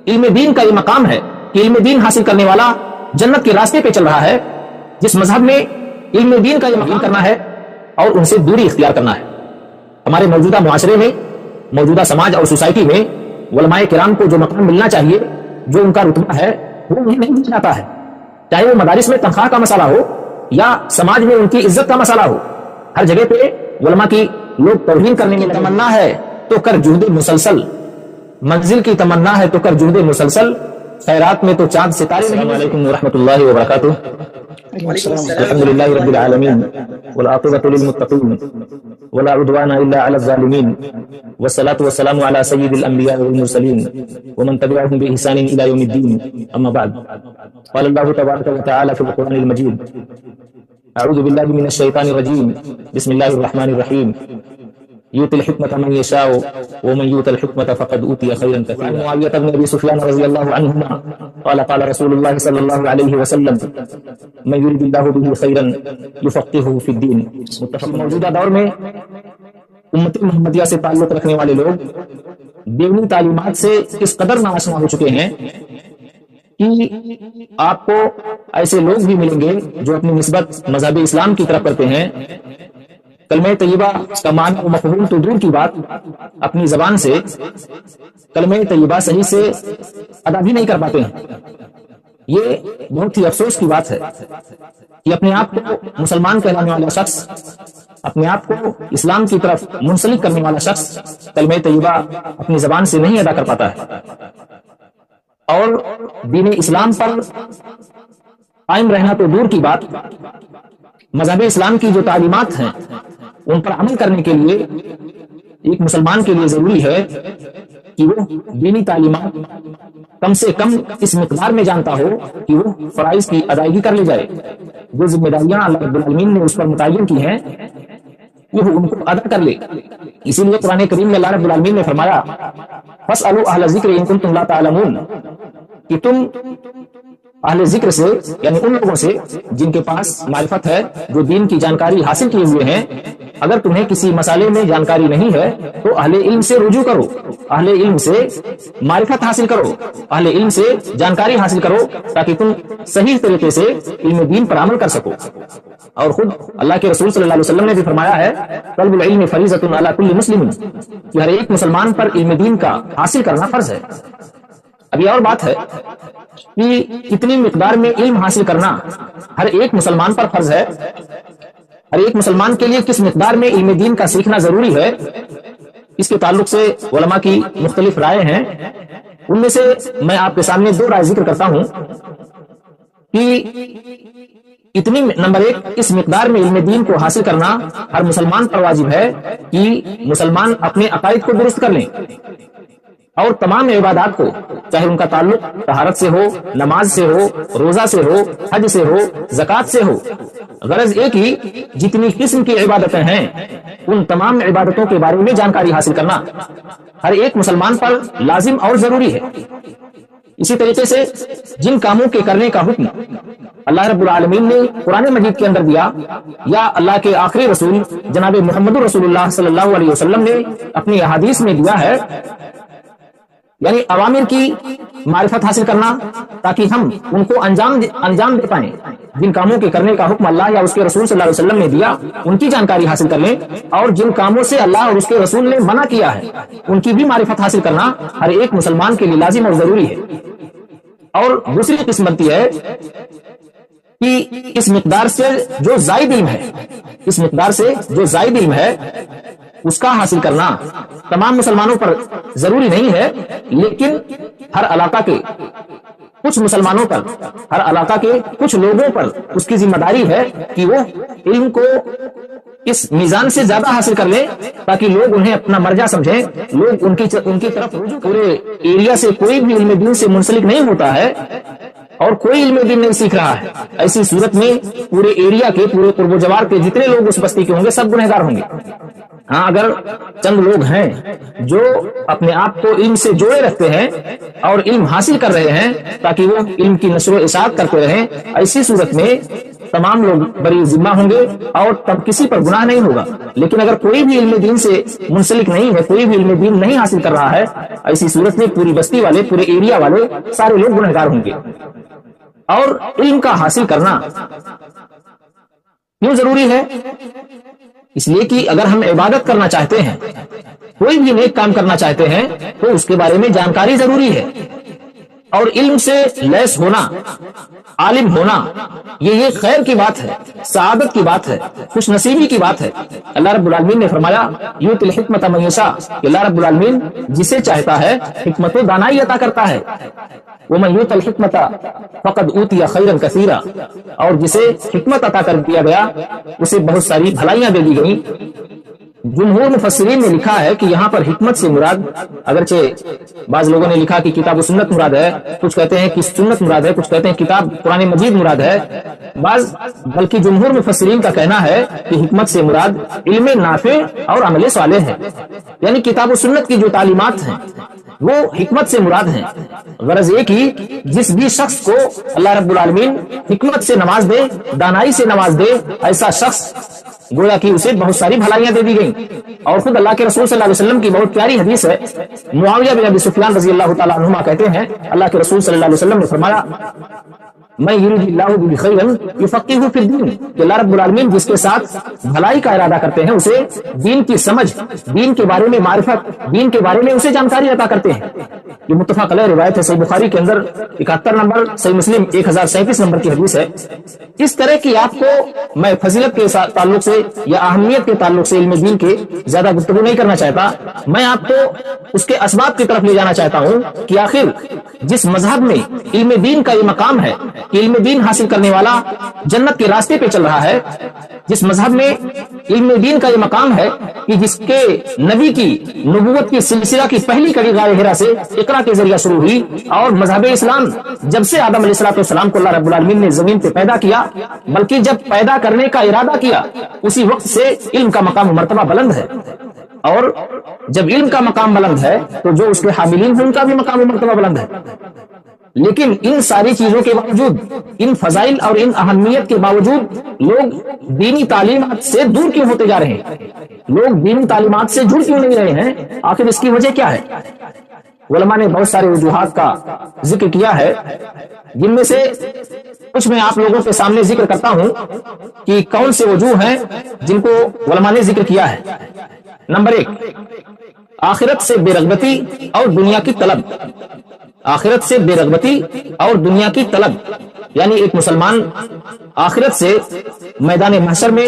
علم دین کا یہ مقام ہے کہ علم دین حاصل کرنے والا جنت کے راستے پہ چل رہا ہے. جس مذہب میں علم دین کا یہ مقام کرنا ہے اور ان سے دوری اختیار کرنا ہے. ہمارے موجودہ معاشرے میں، موجودہ سماج اور سوسائٹی میں علماء کرام کو جو مقام ملنا چاہیے، جو ان کا رتبہ ہے، وہ انہیں نہیں مل جاتا ہے. چاہے وہ مدارس میں تنخواہ کا مسئلہ ہو یا سماج میں ان کی عزت کا مسئلہ ہو، ہر جگہ پہ علماء کی لوگ توہین کرنے میں تمنا ہے تو کر جہد مسلسل، منزل کی تمنا ہے تو کر جہد مسلسل، خیرات میں تو چاند ستارے. السلام علیکم ورحمۃ اللہ وبرکاتہ. الحمد للہ رب العالمین والعاقبۃ للمتقین ولا عدوان الا علی الظالمین والصلاة والسلام علی سید الانبیاء والمرسلین ومن تبعهم بإحسان الى یوم الدین. اما بعد، قال اللہ تبارک وتعالی فی القرآن المجید: اعوذ باللہ من الشیطان الرجیم، بسم اللہ الرحمن الرحیم. یؤتی الحکمۃ من یشاء ومن یؤت الحکمۃ فقد اوتی خیرا کثیرا. معاویہ بن ابی سفیان رضی اللہ عنہما قال قال رسول اللہ صلی اللہ علیہ وسلم: من یرید اللہ بہ خیرا یفقہہ فی الدین. موجودہ دور میں امت محمدیہ سے تعلق رکھنے والے لوگ دینی تعلیمات سے اس قدر ناآشنا ہو چکے ہیں کہ آپ کو ایسے لوگ بھی ملیں گے جو اپنی نسبت مذہب اسلام کی طرف کرتے ہیں، کلمہ طیبہ کا معنی و مفہوم تو دور کی بات، اپنی زبان سے کلمہ طیبہ صحیح سے ادا بھی نہیں کر پاتے ہیں. یہ بہت ہی افسوس کی بات ہے کہ اپنے آپ کو مسلمان کہلانے والا شخص، اپنے آپ کو اسلام کی طرف منسلک کرنے والا شخص کلمہ طیبہ اپنی زبان سے نہیں ادا کر پاتا ہے، اور دین اسلام پر قائم رہنا تو دور کی بات، مذہب اسلام کی جو تعلیمات ہیں ان پر عمل کرنے کے لیے ایک مسلمان کے لیے ضروری ہے کہ وہ دینی تعلیمات کم سے کم اس مقدار میں جانتا ہو کہ وہ فرائض کی ادائیگی کر لی جائے. جو ذمہ داریاں اللہ رب العالمین نے اس پر متعین کی ہیں وہ ان کو ادا کر لے. اسی لیے قرآن کریم میں اللہ رب العالمین نے فرمایا: فاسألوا اہل الذکر ان کنتم لا تعلمون، کہ تم اہل ذکر سے، یعنی ان لوگوں سے جن کے پاس معرفت ہے، جو دین کی جانکاری حاصل کیے ہوئے ہیں، اگر تمہیں کسی مسئلے میں جانکاری نہیں ہے تو اہل علم سے رجوع کرو، اہل علم سے معرفت حاصل کرو، اہل علم سے جانکاری حاصل کرو، تاکہ تم صحیح طریقے سے علم دین پر عمل کر سکو. اور خود اللہ کے رسول صلی اللہ علیہ وسلم نے بھی فرمایا ہے: طلب العلم فریضۃ علی کل مسلم، کہ ہر ایک مسلمان پر علم دین کا حاصل کرنا فرض ہے. اب یہ اور بات ہے کہ کتنی مقدار میں علم حاصل کرنا ہر ایک مسلمان پر فرض ہے، ہر ایک مسلمان کے لیے کس مقدار میں علم دین کا سیکھنا ضروری ہے، اس کے تعلق سے علماء کی مختلف رائے ہیں. ان میں سے میں آپ کے سامنے دو رائے ذکر کرتا ہوں کہ اتنی نمبر ایک، اس مقدار میں علم دین کو حاصل کرنا ہر مسلمان پر واجب ہے کہ مسلمان اپنے عقائد کو درست کر لیں اور تمام عبادات کو، چاہے ان کا تعلق طہارت سے ہو، نماز سے ہو، روزہ سے ہو، حج سے ہو، زکوٰۃ سے ہو، غرض ایک ہی، جتنی قسم کی عبادتیں ہیں ان تمام عبادتوں کے بارے میں جانکاری حاصل کرنا ہر ایک مسلمان پر لازم اور ضروری ہے. اسی طریقے سے جن کاموں کے کرنے کا حکم اللہ رب العالمین نے قرآن مجید کے اندر دیا یا اللہ کے آخری رسول جناب محمد رسول اللہ صلی اللہ علیہ وسلم نے اپنی احادیث میں دیا ہے، یعنی عوامر کی معرفت حاصل کرنا تاکہ ہم ان کو انجام دے پائیں. جن کاموں کے کرنے کا حکم اللہ یا اس کے رسول صلی اللہ علیہ وسلم نے دیا ان کی جانکاری حاصل کر لیں، اور جن کاموں سے اللہ اور اس کے رسول نے منع کیا ہے ان کی بھی معرفت حاصل کرنا ہر ایک مسلمان کے لیے لازم اور ضروری ہے. اور دوسری قسم بنتی ہے کہ اس مقدار سے جو زائد علم ہے، اس مقدار سے جو زائد علم ہے اس کا حاصل کرنا تمام مسلمانوں پر ضروری نہیں ہے، لیکن ہر علاقہ کے کچھ مسلمانوں پر، ہر علاقہ کے کچھ لوگوں پر اس کی ذمہ داری ہے کہ وہ علم کو اس میزان سے زیادہ حاصل کر لیں تاکہ لوگ انہیں اپنا مرجع سمجھیں، لوگ ان کی طرف رجوع. پورے ایریا سے کوئی بھی علم دین سے منسلک نہیں ہوتا ہے اور کوئی علم دین نہیں سیکھ رہا ہے، ایسی صورت میں پورے ایریا کے، پورے قرب و جوار کے جتنے لوگ اس بستی کے ہوں گے سب گنہگار ہوں گے. ہاں، اگر چند لوگ ہیں جو اپنے آپ کو علم سے جوڑے رکھتے ہیں اور علم حاصل کر رہے ہیں تاکہ وہ علم کی نشر و اشاعت کرتے رہیں، ایسی صورت میں تمام لوگ بری ذمہ ہوں گے اور تب کسی پر گناہ نہیں ہوگا. لیکن اگر کوئی بھی علم دین سے منسلک نہیں ہے، کوئی بھی علم دین نہیں حاصل کر رہا ہے، ایسی صورت میں پوری بستی والے، پورے ایریا والے سارے لوگ گنہگار ہوں گے. اور علم کا حاصل کرنا کیوں ضروری ہے؟ اس لیے کہ اگر ہم عبادت کرنا چاہتے ہیں، کوئی بھی نیک کام کرنا چاہتے ہیں، تو اس کے بارے میں جانکاری ضروری ہے. اور علم سے لیس ہونا، عالم ہونا، یہ خیر کی بات ہے، سعادت کی بات ہے، خوش نصیبی کی بات ہے. اللہ رب العالمین نے فرمایا یؤتی الحکمۃ من یشاء، کہ اللہ رب العالمین جسے چاہتا ہے حکمت و دانائی عطا کرتا ہے. ومن یؤت الحکمۃ فقد اوتی خیرا کثیرا، اور جسے حکمت عطا کر دیا گیا اسے بہت ساری بھلائیاں دے دی گئیں. جمہور مفسرین نے لکھا ہے کہ یہاں پر حکمت سے مراد، اگرچہ بعض لوگوں نے لکھا کہ کتاب و سنت مراد ہے، کچھ کہتے ہیں کہ سنت مراد ہے، کچھ کہتے ہیں کتاب قرآن مجید مراد ہے، بلکہ جمہور مفسرین کا کہنا ہے کہ حکمت سے مراد علم نافع اور عمل صالح ہے. یعنی کتاب و سنت کی جو تعلیمات ہیں وہ حکمت سے مراد ہیں. غرض یہ کہ جس بھی شخص کو اللہ رب العالمین حکمت سے نواز دے، دانائی سے نواز دے، ایسا شخص گویا کہ اسے بہت ساری بھلائیاں دے دی گئیں. اور خود اللہ کے رسول صلی اللہ علیہ وسلم کی بہت پیاری حدیث ہے. معاویہ بن ابی سفیان رضی اللہ تعالیٰ عنہما کہتے ہیں اللہ کے رسول صلی اللہ علیہ وسلم نے فرمایا میں یرید اللہ بہ خیرا یفقہہ فی الدین، کہ اللہ رب العالمین جس کے ساتھ بھلائی کا ارادہ کرتے ہیں اسے دین کی سمجھ، دین کے بارے میں معرفت، دین کے بارے میں اسے جانکاری عطا کرتے ہیں. یہ متفق علیہ روایت ہے، صحیح بخاری کے اندر 71 نمبر، صحیح مسلم 1037 نمبر کی حدیث ہے. اس طرح کی آپ کو میں فضیلت کے تعلق سے یا اہمیت کے تعلق سے علم دین کے زیادہ گفتگو نہیں کرنا چاہتا. میں آپ کو اس کے اسباب کی طرف لے جانا چاہتا ہوں کہ آخر جس مذہب میں علم دین کا یہ مقام ہے کہ علم دین حاصل کرنے والا جنت کے راستے پہ چل رہا ہے، جس مذہب میں علم دین کا یہ مقام ہے کہ جس کے نبی کی نبوت کی سلسلہ کی پہلی کڑی غار ہرا سے اقرا کے ذریعہ شروع ہوئی، اور مذہب اسلام جب سے آدم علیہ السلام کو اللہ رب العالمین نے زمین پہ پیدا کیا، بلکہ جب پیدا کرنے کا ارادہ کیا اسی وقت سے علم کا مقام و مرتبہ بلند ہے. اور جب علم کا مقام بلند ہے تو جو اس کے حاملین ہیں ان کا بھی مقام و مرتبہ بلند ہے. لیکن ان ساری چیزوں کے باوجود، ان فضائل اور ان اہمیت کے باوجود لوگ دینی تعلیمات سے دور کیوں ہوتے جا رہے ہیں؟ لوگ دینی تعلیمات سے جڑ کیوں نہیں رہے ہیں؟ آخر اس کی وجہ کیا ہے؟ علماء نے بہت سارے وجوہات کا ذکر کیا ہے، جن میں سے کچھ میں آپ لوگوں کے سامنے ذکر کرتا ہوں کہ کون سے وجوہ ہیں جن کو علماء نے ذکر کیا ہے. نمبر 1، آخرت سے بے رغبتی اور دنیا کی طلب. آخرت سے بے رغبتی اور دنیا کی طلب، یعنی ایک مسلمان آخرت سے میدان محشر میں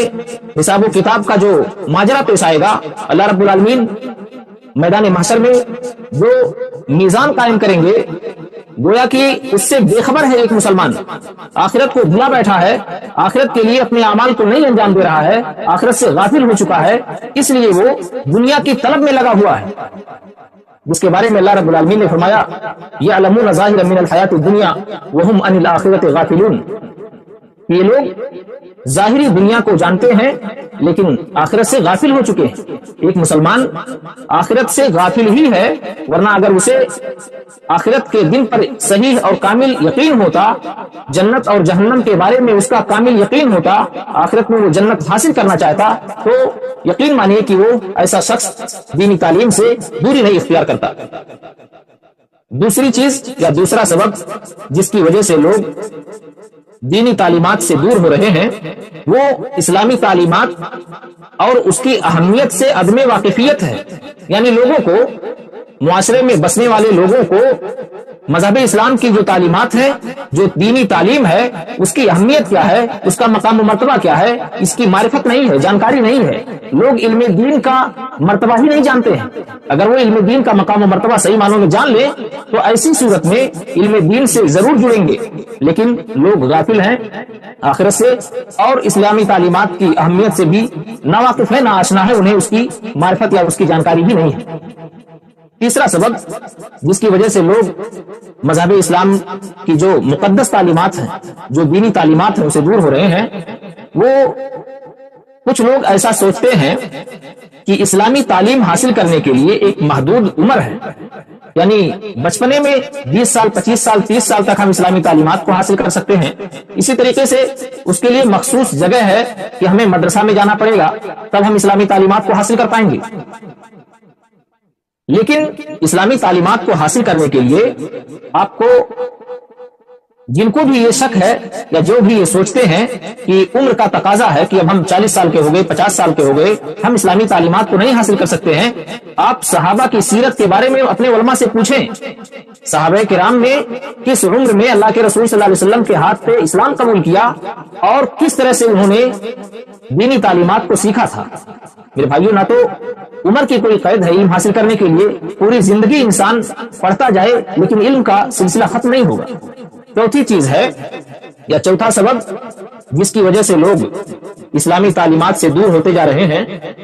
حساب و کتاب کا جو ماجرا پیش آئے گا، اللہ رب العالمین میدان محشر میں جو میزان قائم کریں گے، گویا کہ اس سے بے خبر ہے ایک مسلمان، آخرت کو بھلا بیٹھا ہے، آخرت کے لیے اپنے اعمال کو نہیں انجام دے رہا ہے، آخرت سے غافل ہو چکا ہے، اس لیے وہ دنیا کی طلب میں لگا ہوا ہے، جس کے بارے میں اللہ رب العالمین نے فرمایا یعلمون ظاہرا من الحیات الدنیا وہم عن الآخرۃ غافلون. یہ لوگ ظاہری دنیا کو جانتے ہیں لیکن آخرت سے غافل ہو چکے ہیں. ایک مسلمان آخرت سے غافل ہی ہے، ورنہ اگر اسے آخرت کے دن پر صحیح اور کامل یقین ہوتا، جنت اور جہنم کے بارے میں اس کا کامل یقین ہوتا، آخرت میں وہ جنت حاصل کرنا چاہتا، تو یقین مانیے کہ وہ ایسا شخص دینی تعلیم سے دوری نہیں اختیار کرتا. دوسری چیز یا دوسرا سبب جس کی وجہ سے لوگ دینی تعلیمات سے دور ہو رہے ہیں، وہ اسلامی تعلیمات اور اس کی اہمیت سے عدم واقفیت ہے. یعنی لوگوں کو، معاشرے میں بسنے والے لوگوں کو مذہب اسلام کی جو تعلیمات ہیں، جو دینی تعلیم ہے، اس کی اہمیت کیا ہے، اس کا مقام و مرتبہ کیا ہے، اس کی معرفت نہیں ہے، جانکاری نہیں ہے. لوگ علم دین کا مرتبہ ہی نہیں جانتے ہیں. اگر وہ علم دین کا مقام و مرتبہ صحیح معنوں میں جان لے تو ایسی صورت میں علم دین سے ضرور جڑیں گے. لیکن لوگ غافل ہیں آخرت سے اور اسلامی تعلیمات کی اہمیت سے بھی ناواقف ہے، نا آشنا ہے، انہیں اس کی معرفت یا اس کی جانکاری بھی نہیں ہے. تیسرا سبب جس کی وجہ سے لوگ مذہب اسلام کی جو مقدس تعلیمات ہیں، جو دینی تعلیمات ہیں، اسے دور ہو رہے ہیں، وہ کچھ لوگ ایسا سوچتے ہیں کہ اسلامی تعلیم حاصل کرنے کے لیے ایک محدود عمر ہے، یعنی بچپنے میں 20 سال 25 سال 30 سال تک ہم اسلامی تعلیمات کو حاصل کر سکتے ہیں۔ اسی طریقے سے اس کے لیے مخصوص جگہ ہے کہ ہمیں مدرسہ میں جانا پڑے گا، تب ہم اسلامی تعلیمات کو حاصل کر پائیں گے۔ لیکن اسلامی تعلیمات کو حاصل کرنے کے لیے آپ کو، جن کو بھی یہ شک ہے یا جو بھی یہ سوچتے ہیں کہ عمر کا تقاضا ہے کہ اب ہم 40 سال کے ہو گئے 50 سال کے ہو گئے ہم اسلامی تعلیمات کو نہیں حاصل کر سکتے ہیں، آپ صحابہ کی سیرت کے بارے میں اپنے علماء سے پوچھیں۔ صحابہ کرام نے کس عمر میں اللہ کے رسول صلی اللہ علیہ وسلم کے ہاتھ پہ اسلام قبول کیا اور کس طرح سے انہوں نے دینی تعلیمات کو سیکھا تھا۔ میرے بھائیوں، نہ تو عمر کی کوئی قید ہے علم حاصل کرنے کے لیے، پوری زندگی انسان پڑھتا جائے لیکن علم کا سلسلہ ختم نہیں ہوگا۔ چوتھی چیز ہے یا چوتھا سبب جس کی وجہ سے لوگ اسلامی تعلیمات سے دور ہوتے جا رہے ہیں،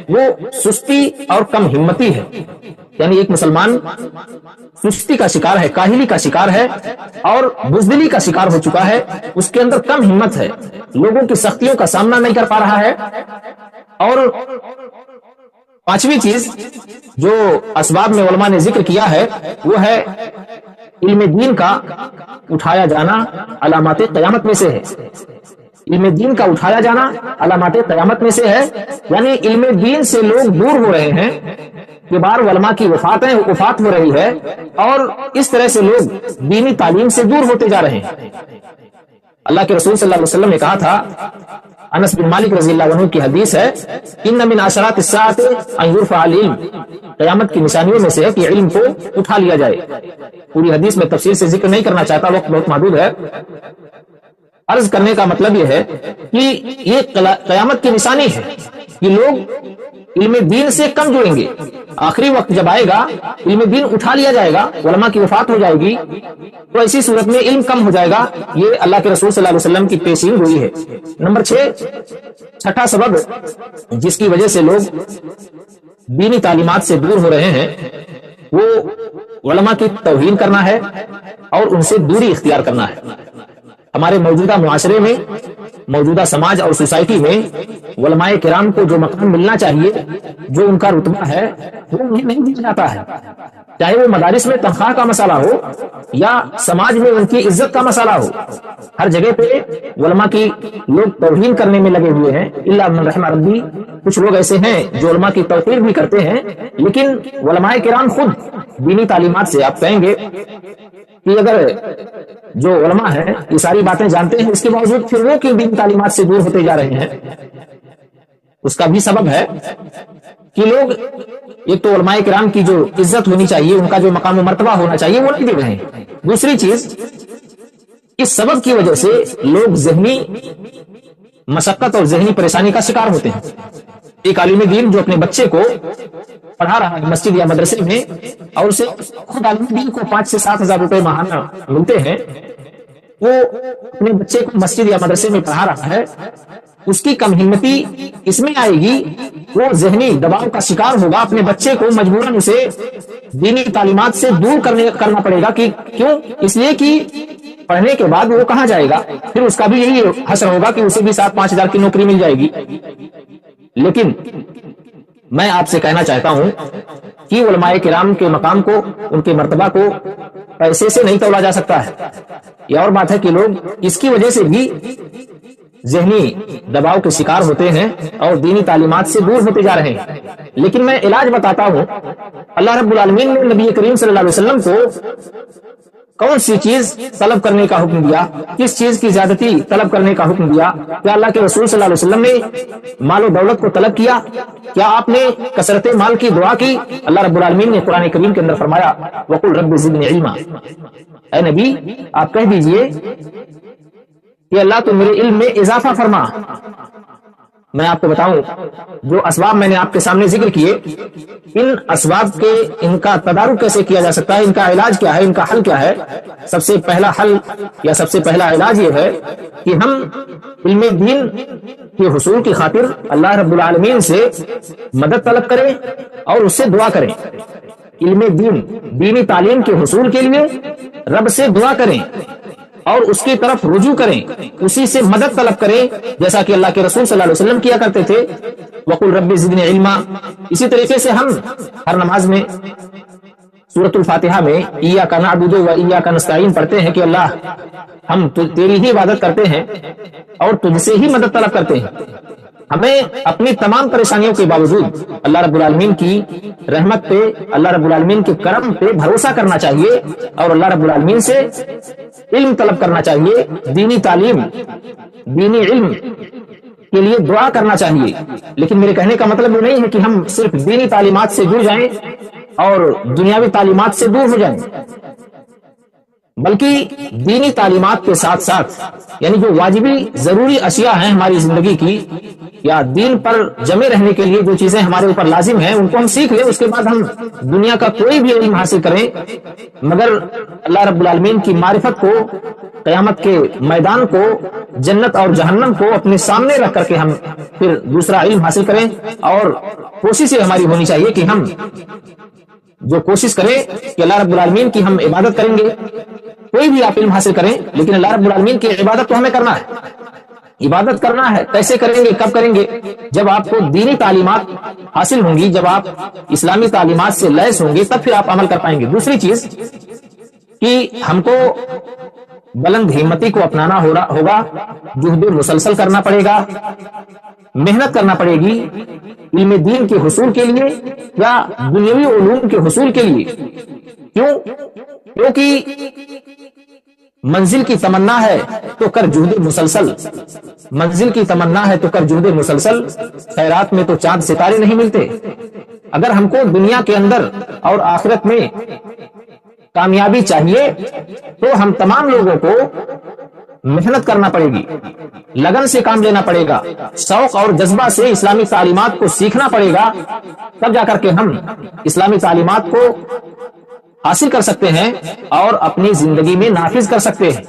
وہ سستی اور کم ہمتی ہے۔ یعنی ایک مسلمان سستی کا شکار ہے، کاہلی کا شکار ہے اور بزدلی کا شکار ہو چکا ہے، اس کے اندر کم ہمت ہے، لوگوں کی سختیوں کا سامنا نہیں کر پا رہا ہے۔ اور پانچویں چیز جو اسباب میں علماء نے ذکر کیا ہے وہ ہے علم دین کا اٹھایا جانا علامات قیامت میں سے ہے۔ علم دین کا اٹھایا جانا علامات قیامت میں سے ہے، یعنی علم دین سے لوگ دور ہو رہے ہیں، کہ بار علماء کی وفات ہو رہی ہے اور اس طرح سے لوگ دینی تعلیم سے دور ہوتے جا رہے ہیں۔ اللہ کے رسول صلی اللہ علیہ وسلم نے کہا تھا، انس بن مالک رضی اللہ عنہ کی حدیث ہے، ان من اشراط الساعۃ ان یرفع العلم، قیامت کی نشانیوں میں سے ہے کہ علم کو اٹھا لیا جائے۔ پوری حدیث میں تفصیل سے ذکر نہیں کرنا چاہتا، وقت بہت محدود ہے۔ عرض کرنے کا مطلب یہ ہے کہ یہ قیامت کی نشانی ہے کہ لوگ علم دین سے کم جڑیں گے۔ آخری وقت جب آئے گا، علم دین اٹھا لیا جائے گا، علماء کی وفات ہو جائے گی، تو ایسی صورت میں علم کم ہو جائے گا۔ یہ اللہ کے رسول صلی اللہ علیہ وسلم کی پیشین گوئی ہے۔ نمبر 6، چھٹا سبب جس کی وجہ سے لوگ دینی تعلیمات سے دور ہو رہے ہیں، وہ علماء کی توہین کرنا ہے اور ان سے دوری اختیار کرنا ہے۔ ہمارے موجودہ معاشرے میں، موجودہ سماج اور سوسائٹی میں علماء کرام کو جو مقام ملنا چاہیے، جو ان کا رتبہ ہے، وہ انہیں نہیں دیا جاتا ہے۔ چاہے وہ مدارس میں تنخواہ کا مسئلہ ہو یا سماج میں ان کی عزت کا مسئلہ ہو، ہر جگہ پہ علماء کی لوگ توہین کرنے میں لگے ہوئے ہیں۔ الا من رحم ربی، کچھ لوگ ایسے ہیں جو علماء کی توقیر بھی کرتے ہیں، لیکن علماء کرام خود دینی تعلیمات سے، آپ کہیں گے کہ اگر جو علماء ہیں یہ ساری باتیں جانتے ہیں، اس کے باوجود پھر وہ کیوں دینی تعلیمات سے دور ہوتے جا رہے ہیں؟ اس کا بھی سبب ہے کہ لوگ، ایک تو علماء کرام کی جو عزت ہونی چاہیے، ان کا جو مقام و مرتبہ ہونا چاہیے، وہ نہیں دے رہے ہیں۔ دوسری چیز، اس سبب کی وجہ سے لوگ ذہنی مشقت اور ذہنی پریشانی کا شکار ہوتے ہیں۔ ایک عالم دین جو اپنے بچے کو پڑھا رہا ہے مسجد یا مدرسے میں، اور اسے خود عالم دین کو 5 سے 7 ہزار روپے ماہانہ ملتے ہیں، وہ اپنے بچے کو مسجد یا مدرسے میں پڑھا رہا ہے، اس کی کم ہمتی اس میں آئے گی، وہ ذہنی دباؤ کا شکار ہوگا، اپنے بچے کو مجبوراً اسے دینی تعلیمات سے دور کرنا پڑے گا۔ کہ کیوں؟ اس لیے کہ پڑھنے کے بعد وہ کہاں جائے گا؟ پھر اس کا بھی یہی حسر ہوگا کہ اسے بھی 7-5 ہزار کی نوکری مل جائے گی۔ لیکن میں آپ سے کہنا چاہتا ہوں کہ علماء کرام کے مقام کو، ان کے مرتبہ کو پیسے سے نہیں تولا جا سکتا ہے۔ یہ اور بات ہے کہ لوگ اس کی وجہ سے بھی ذہنی دباؤ کے شکار ہوتے ہیں اور دینی تعلیمات سے دور ہوتے جا رہے ہیں۔ لیکن میں علاج بتاتا ہوں۔ اللہ رب العالمین نے نبی کریم صلی اللہ علیہ وسلم کو کون سی چیز طلب کرنے کا حکم دیا، کس چیز کی زیادتی طلب کرنے کا حکم دیا؟ کیا اللہ کے رسول صلی اللہ علیہ وسلم نے مال و دولت کو طلب کیا؟ کیا آپ نے کثرت مال کی دعا کی؟ اللہ رب العالمین نے قرآن کریم کے اندر فرمایا، وَقُلْ رَبِّ زِدْنِي عِلْمًا، اے نبی آپ کہہ دیجئے کہ اللہ تو میرے علم میں اضافہ فرما۔ میں آپ کو بتاؤں، جو اسباب میں نے آپ کے سامنے ذکر کیے، ان اسباب کے، ان کا تدارک کیسے کیا جا سکتا ہے، ان کا علاج کیا ہے، ان کا حل کیا ہے؟ سب سے پہلا حل یا سب سے پہلا علاج یہ ہے کہ ہم علم دین کے حصول کی خاطر اللہ رب العالمین سے مدد طلب کریں اور اس سے دعا کریں۔ علم دین، دینی تعلیم کے حصول کے لیے رب سے دعا کریں اور اس کی طرف رجوع کریں، اسی سے مدد طلب کریں، جیسا کہ اللہ کے رسول صلی اللہ علیہ وسلم کیا کرتے تھے، وقل رب زدنی علما۔ اسی طریقے سے ہم ہر نماز میں سورۃ الفاتحہ میں ایاک نعبد و ایاک نستعین پڑھتے ہیں کہ اللہ ہم تیری ہی عبادت کرتے ہیں اور تجھ سے ہی مدد طلب کرتے ہیں۔ ہمیں اپنی تمام پریشانیوں کے باوجود اللہ رب العالمین کی رحمت پہ، اللہ رب العالمین کے کرم پہ بھروسہ کرنا چاہیے اور اللہ رب العالمین سے علم طلب کرنا چاہیے، دینی تعلیم، دینی علم کے لیے دعا کرنا چاہیے۔ لیکن میرے کہنے کا مطلب یہ نہیں ہے کہ ہم صرف دینی تعلیمات سے جڑ جائیں اور دنیاوی تعلیمات سے دور ہو جائیں، بلکہ دینی تعلیمات کے ساتھ ساتھ یعنی جو واجبی ضروری اشیاء ہیں ہماری زندگی کی یا دین پر جمے رہنے کے لیے جو چیزیں ہمارے اوپر لازم ہیں ان کو ہم سیکھ لیں، اس کے بعد ہم دنیا کا کوئی بھی علم حاصل کریں، مگر اللہ رب العالمین کی معرفت کو، قیامت کے میدان کو، جنت اور جہنم کو اپنے سامنے رکھ کر کے ہم پھر دوسرا علم حاصل کریں۔ اور کوشش یہ ہماری ہونی چاہیے کہ ہم جو کوشش کریں کہ اللہ رب العالمین کی ہم عبادت کریں گے، کوئی بھی آپ علم حاصل کریں لیکن اللہ رب العالمین کی عبادت تو ہمیں کرنا ہے۔ عبادت کرنا ہے، کیسے کریں گے، کب کریں گے؟ جب آپ کو دینی تعلیمات حاصل ہوں گی، جب آپ اسلامی تعلیمات سے لیس ہوں گے، تب پھر آپ عمل کر پائیں گے۔ دوسری چیز کہ ہم کو بلند ہمتی کو اپنانا ہوگا، جہد مسلسل کرنا پڑے گا، محنت کرنا پڑے گی علم دین کے حصول کے لیے یا دنیاوی علوم کے حصول کے لیے۔ کیونکہ منزل کی تمنا ہے تو کر جہد مسلسل، منزل کی تمنا ہے تو کر جہد مسلسل، خیرات میں تو چاند ستارے نہیں ملتے۔ اگر ہم کو دنیا کے اندر اور آخرت میں کامیابی چاہیے تو ہم تمام لوگوں کو محنت کرنا پڑے گی، لگن سے کام لینا پڑے گا، شوق اور جذبہ سے اسلامی تعلیمات کو سیکھنا پڑے گا، تب جا کر کے ہم اسلامی تعلیمات کو حاصل کر سکتے ہیں اور اپنی زندگی میں نافذ کر سکتے ہیں۔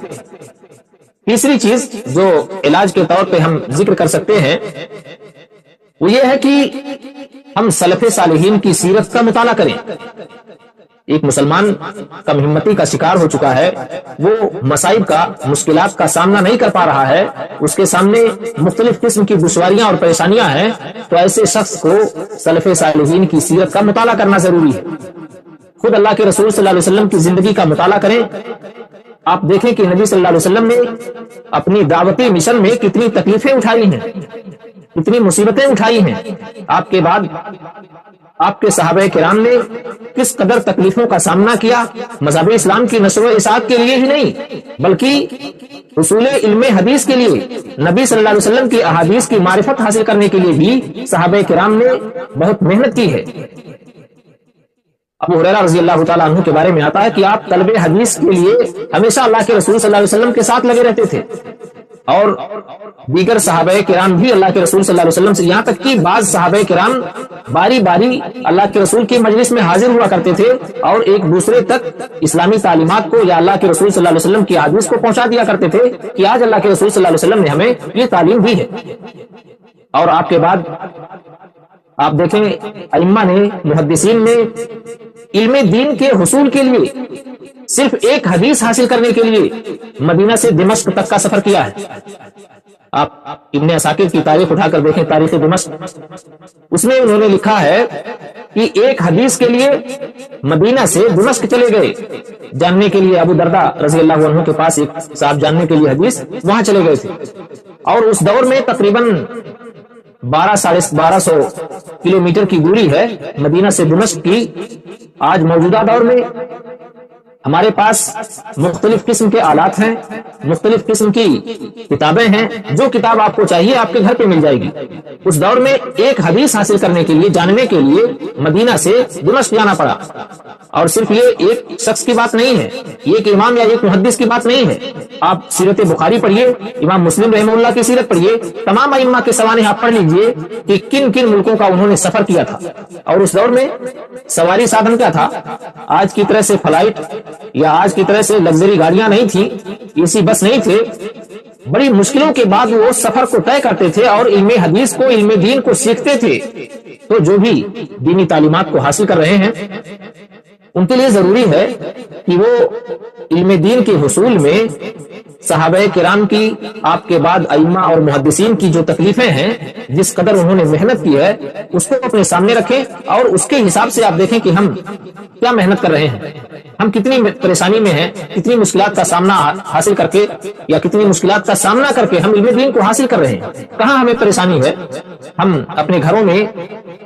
تیسری چیز جو علاج کے طور پہ ہم ذکر کر سکتے ہیں وہ یہ ہے کہ ہم سلف صالحین کی سیرت کا مطالعہ کریں۔ ایک مسلمان کم ہمتی کا شکار ہو چکا ہے، وہ مصائب کا، مشکلات کا سامنا نہیں کر پا رہا ہے، اس کے سامنے مختلف قسم کی دشواریاں اور پریشانیاں ہیں، تو ایسے شخص کو سلف صالحین کی سیرت کا مطالعہ کرنا ضروری ہے۔ خود اللہ کے رسول صلی اللہ علیہ وسلم کی زندگی کا مطالعہ کریں، آپ دیکھیں کہ نبی صلی اللہ علیہ وسلم نے اپنی دعوتی مشن میں کتنی تکلیفیں اٹھائی ہیں، کتنی مصیبتیں اٹھائی ہیں۔ آپ کے بعد آپ کے صحابہ کرام نے کس قدر تکلیفوں کا سامنا کیا، مذہب اسلام کی نشر و اشاعت کے لیے ہی نہیں بلکہ حصول علم حدیث کے لیے، نبی صلی اللہ علیہ وسلم کی احادیث کی معرفت حاصل کرنے کے لیے بھی صحابہ کرام نے بہت محنت کی ہے۔ ابو ہریرہ رضی اللہ تعالیٰ عنہ کے بارے میں آتا ہے کہ آپ طلب حدیث کے لیے ہمیشہ اللہ کے رسول صلی اللہ علیہ وسلم کے ساتھ لگے رہتے تھے، اور دیگر صحابہ کرام بھی اللہ کے رسول صلی اللہ علیہ وسلم سے، یہاں تک کہ بعض صحابہ کرام باری باری اللہ کے رسول کی مجلس میں حاضر ہوا کرتے تھے اور ایک دوسرے تک اسلامی تعلیمات کو یا اللہ کے رسول صلی اللہ علیہ وسلم کی حدیث کو پہنچا دیا کرتے تھے کہ آج اللہ کے رسول صلی اللہ علیہ وسلم نے ہمیں یہ تعلیم دی ہے۔ اور آپ کے بعد آپ دیکھیں ائمہ نے، محدثین نے علم دین کے حصول کے لیے صرف ایک حدیث حاصل کرنے کے لیے مدینہ سے دمشق تک کا سفر کیا ہے۔ آپ ابن عساکر کی تاریخ اٹھا کر دیکھیں، تاریخ دمشق، اس میں انہوں نے لکھا ہے کہ ایک حدیث کے لیے مدینہ سے دمشق چلے گئے جاننے کے لیے۔ ابو درداء رضی اللہ عنہ کے پاس ایک صاحب جاننے کے لیے حدیث، وہاں چلے گئے تھے، اور اس دور میں تقریباً 1200 کلومیٹر کی دوری ہے مدینہ سے دمشق کی۔ آج موجودہ دور میں ہمارے پاس مختلف قسم کے آلات ہیں، مختلف قسم کی کتابیں ہیں، جو کتاب آپ کو چاہیے آپ کے گھر پہ مل جائے گی۔ اس دور میں ایک حدیث حاصل کرنے کے لیے، جاننے کے لیے مدینہ سے دمشق جانا پڑا۔ اور صرف یہ ایک شخص کی بات نہیں ہے، یہ ایک امام یا ایک محدث کی بات نہیں ہے۔ آپ سیرت بخاری پڑھیے، امام مسلم رحمہ اللہ کی سیرت پڑھیے، تمام ائمہ کے سوانح آپ پڑھ لیجئے کہ کن کن ملکوں کا انہوں نے سفر کیا تھا، اور اس دور میں سواری سادھن کیا تھا۔ آج کی طرح سے فلائٹ یا آج کی طرح سے لگژری گاڑیاں نہیں تھی، اے سی بس نہیں تھے۔ بڑی مشکلوں کے بعد وہ سفر کو طے کرتے تھے اور علم حدیث کو، علم دین کو سیکھتے تھے۔ تو جو بھی دینی تعلیمات کو حاصل کر رہے ہیں ان کے لیے ضروری ہے کہ وہ علم دین کے حصول میں صحابہ کرام کی، آپ کے بعد ائمہ اور محدثین کی جو تکلیفیں ہیں، جس قدر انہوں نے محنت کی ہے، اس کو اپنے سامنے رکھیں اور اس کے حساب سے آپ دیکھیں کہ ہم کیا محنت کر رہے ہیں، ہم کتنی پریشانی میں ہیں، کتنی مشکلات کا سامنا حاصل کر کے یا کتنی مشکلات کا سامنا کر کے ہم علم دین کو حاصل کر رہے ہیں۔ کہاں ہمیں پریشانی ہے؟ ہم اپنے گھروں میں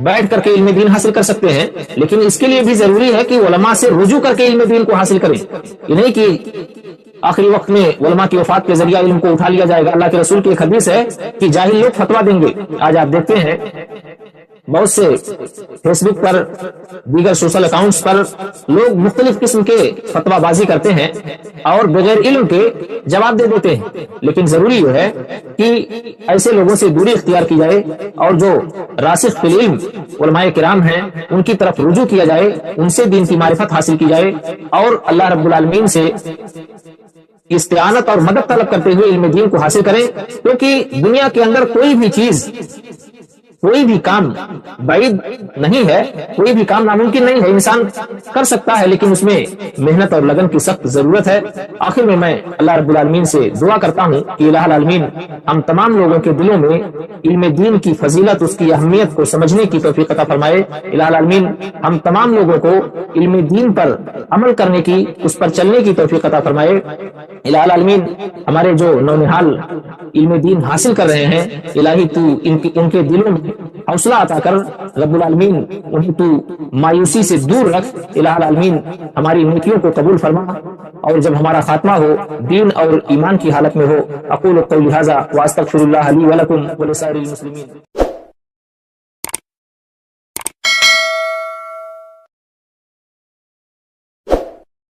بیٹھ کر کے علم دین حاصل کر سکتے ہیں، لیکن اس کے لیے بھی ضروری ہے کہ علماء سے رجوع کر کے علم دین کو حاصل کریں۔ یہ نہیں کہ آخری وقت میں علماء کی وفات کے ذریعہ علم کو اٹھا لیا جائے گا۔ اللہ کے رسول کی ایک حدیث ہے کہ جاہل لوگ فتویٰ دیں گے۔ آج آپ دیکھتے ہیں بہت سے فیس بک پر، دیگر سوشل اکاؤنٹس پر لوگ مختلف قسم کے فتویٰ بازی کرتے ہیں اور بغیر علم کے جواب دے دیتے ہیں، لیکن ضروری یہ ہے کہ ایسے لوگوں سے دوری اختیار کی جائے اور جو راسخ فی العلم علماء کرام ہیں ان کی طرف رجوع کیا جائے، ان سے دین کی معرفت حاصل کی جائے اور اللہ رب العالمین سے استعانت اور مدد طلب کرتے ہوئے علم دین کو حاصل کریں، کیونکہ دنیا کے اندر کوئی بھی چیز، کوئی بھی کام بعید نہیں ہے، کوئی بھی کام ناممکن نہیں ہے، انسان کر سکتا ہے، لیکن اس میں محنت اور لگن کی سخت ضرورت ہے۔ آخر میں اللہ رب العالمین سے دعا کرتا ہوں کہ الہ العالمین ہم تمام لوگوں کے دلوں میں علم دین کی فضیلت، اس کی اہمیت کو سمجھنے کی توفیق عطا فرمائے۔ الہ العالمین ہم تمام لوگوں کو علم دین پر عمل کرنے کی، اس پر چلنے کی توفیق عطا فرمائے۔ الہ العالمین ہمارے جو نونہال علم دین حاصل کر رہے ہیں، الہی تو ان کے دلوں میں حوصلہ عطا کر، رب العالمین انہیں تو مایوسی سے دور رکھ۔ الہ العالمین ہماری نیکیوں کو قبول فرما، اور جب ہمارا خاتمہ ہو دین اور ایمان کی حالت میں ہو۔ اقول قولی ھذا واستغفر اللہ لی ولکم ولسائر المسلمین۔